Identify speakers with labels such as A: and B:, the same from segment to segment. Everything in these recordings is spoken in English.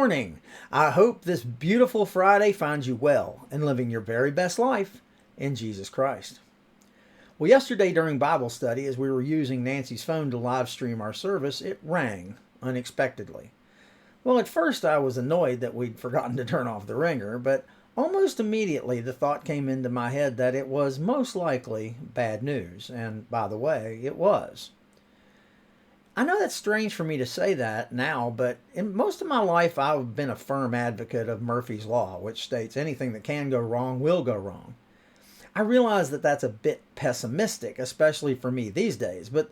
A: morning. I hope this beautiful Friday finds you well and living your very best life in Jesus Christ. Well, yesterday during Bible study, as we were using Nancy's phone to live stream our service, it rang unexpectedly. Well, at first I was annoyed that we'd forgotten to turn off the ringer, but almost immediately the thought came into my head that it was most likely bad news, and by the way, it was. I know that's strange for me to say that now, but in most of my life I've been a firm advocate of Murphy's Law, which states anything that can go wrong will go wrong. I realize that that's a bit pessimistic, especially for me these days, but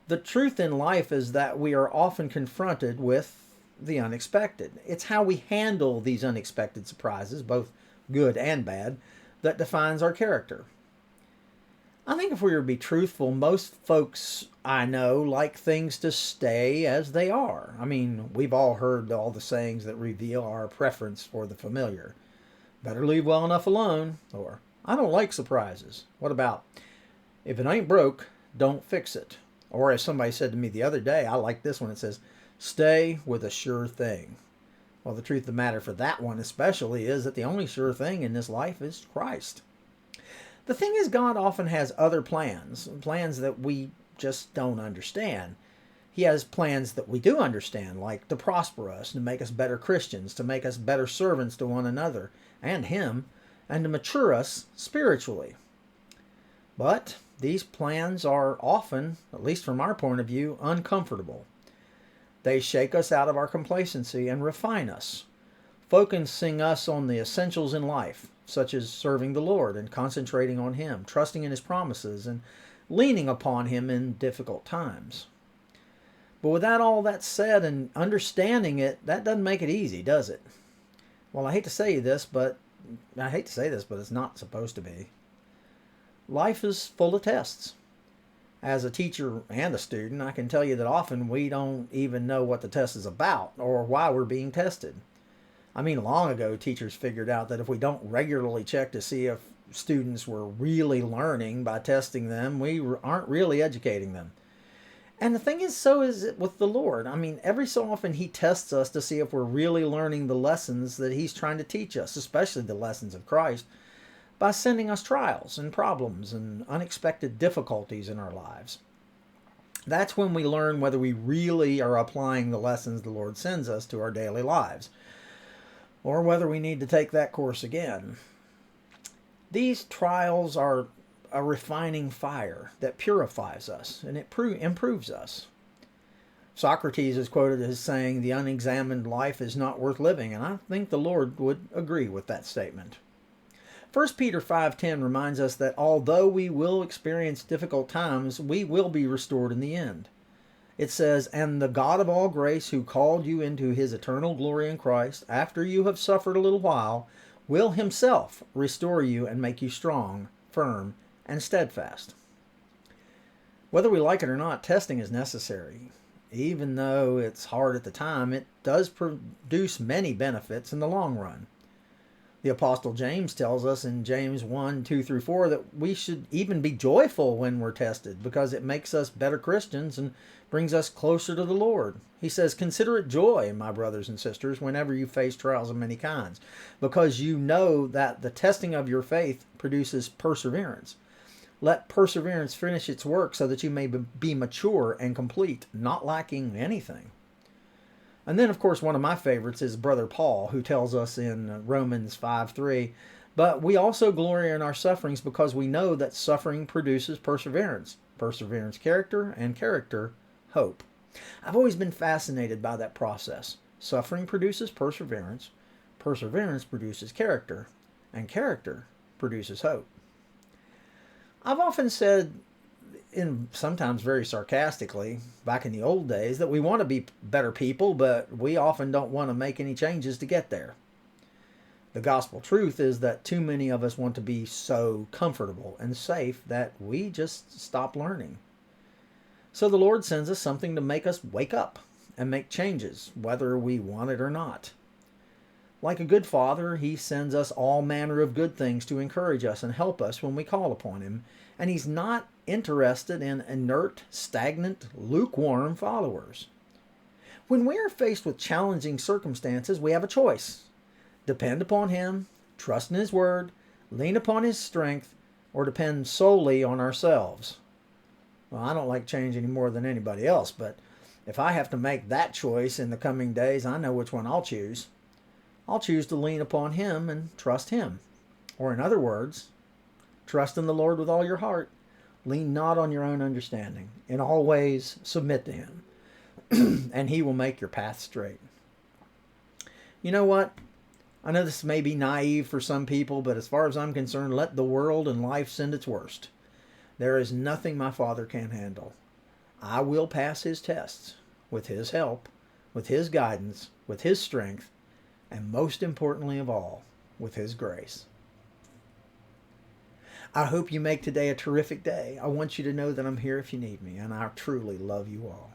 A: the truth in life is that we are often confronted with the unexpected. It's how we handle these unexpected surprises, both good and bad, that defines our character. I think if we were to be truthful, most folks I know like things to stay as they are. I mean, we've all heard all the sayings that reveal our preference for the familiar. Better leave well enough alone, or I don't like surprises. What about, if it ain't broke, don't fix it. Or as somebody said to me the other day, I like this one, it says, stay with a sure thing. Well, the truth of the matter for that one especially is that the only sure thing in this life is Christ. The thing is, God often has other plans that we just don't understand. He has plans that we do understand, like to prosper us, to make us better Christians, to make us better servants to one another and Him, and to mature us spiritually. But these plans are often, at least from our point of view, uncomfortable. They shake us out of our complacency and refine us, focusing us on the essentials in life, such as serving the Lord and concentrating on Him, trusting in His promises, and leaning upon Him in difficult times. But without all that said and understanding it, that doesn't make it easy, does it? Well, I hate to say this, but it's not supposed to be. Life is full of tests. As a teacher and a student, I can tell you that often we don't even know what the test is about or why we're being tested. I mean, long ago, teachers figured out that if we don't regularly check to see if students were really learning by testing them, we aren't really educating them. And the thing is, so is it with the Lord. I mean, every so often He tests us to see if we're really learning the lessons that He's trying to teach us, especially the lessons of Christ, by sending us trials and problems and unexpected difficulties in our lives. That's when we learn whether we really are applying the lessons the Lord sends us to our daily lives, or whether we need to take that course again. These trials are a refining fire that purifies us and it improves us. Socrates is quoted as saying, the unexamined life is not worth living, and I think the Lord would agree with that statement. 1 Peter 5:10 reminds us that although we will experience difficult times, we will be restored in the end. It says, and the God of all grace, who called you into His eternal glory in Christ, after you have suffered a little while, will Himself restore you and make you strong, firm, and steadfast. Whether we like it or not, testing is necessary. Even though it's hard at the time, it does produce many benefits in the long run. The Apostle James tells us in James 1:2-4 that we should even be joyful when we're tested because it makes us better Christians and brings us closer to the Lord. He says, consider it joy, my brothers and sisters, whenever you face trials of many kinds, because you know that the testing of your faith produces perseverance. Let perseverance finish its work so that you may be mature and complete, not lacking anything. And then, of course, one of my favorites is Brother Paul, who tells us in Romans 5:3, but we also glory in our sufferings because we know that suffering produces perseverance. Perseverance, character, and character, hope. I've always been fascinated by that process. Suffering produces perseverance, perseverance produces character, and character produces hope. I've often said, sometimes very sarcastically, back in the old days, that we want to be better people, but we often don't want to make any changes to get there. The gospel truth is that too many of us want to be so comfortable and safe that we just stop learning. So the Lord sends us something to make us wake up and make changes, whether we want it or not. Like a good father, He sends us all manner of good things to encourage us and help us when we call upon Him, and He's not interested in inert, stagnant, lukewarm followers. When we are faced with challenging circumstances, we have a choice. Depend upon Him, trust in His Word, lean upon His strength, or depend solely on ourselves. Well, I don't like change any more than anybody else, but if I have to make that choice in the coming days, I know which one I'll choose. I'll choose to lean upon Him and trust Him. Or in other words, trust in the Lord with all your heart. Lean not on your own understanding. In all ways, submit to Him, and He will make your path straight. You know what? I know this may be naive for some people, but as far as I'm concerned, let the world and life send its worst. There is nothing my Father can't handle. I will pass His tests with His help, with His guidance, with His strength, and most importantly of all, with His grace. I hope you make today a terrific day. I want you to know that I'm here if you need me, and I truly love you all.